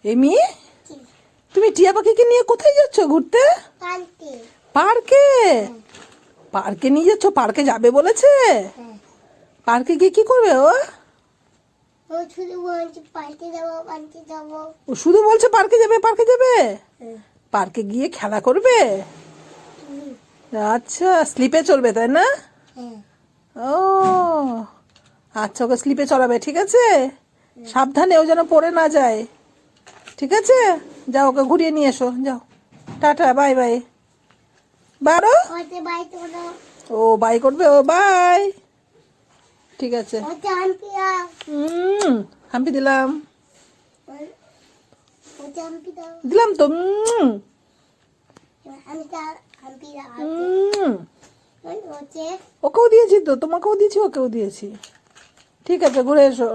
এমি, তুমি টিয়া পাখিকে নিয়ে কোথায় যাচ্ছ ঘুরতে? পার্কে। পার্কে? পার্কে নিয়ে যাচ্ছ? পার্কে যাবে বলেছে? পার্কে গিয়ে কি করবে ও? ও শুধু বলছে পার্কে যাবো, পার্কে যাবো। ও শুধু বলছে পার্কে যাবে, পার্কে যাবে। পার্কে গিয়ে খেলা করবে? আচ্ছা, স্লিপে চলবে তাই না? ও আচ্ছা, ওকে স্লিপে চড়াবে, ঠিক আছে। সাবধানে, ও যেন পড়ে না যায়, ঠিক আছে। যাও, ওকে ঘুরিয়ে নিয়ে এসো, যাও। Tata, bye bye. বারো, ওতে বাই করো। ও বাই করবে, ও বাই, ঠিক আছে। ওতে আনপিয়া। হাম্পি দিলাম, ওতে আনপি দাও। দিলাম তো। আমি তা আনপি দাও। ওতে ওকেও দিয়েছি তো, তোমাকেও দিয়েছি, ওকেও দিয়েছি। ঠিক আছে, ঘুরে এসো।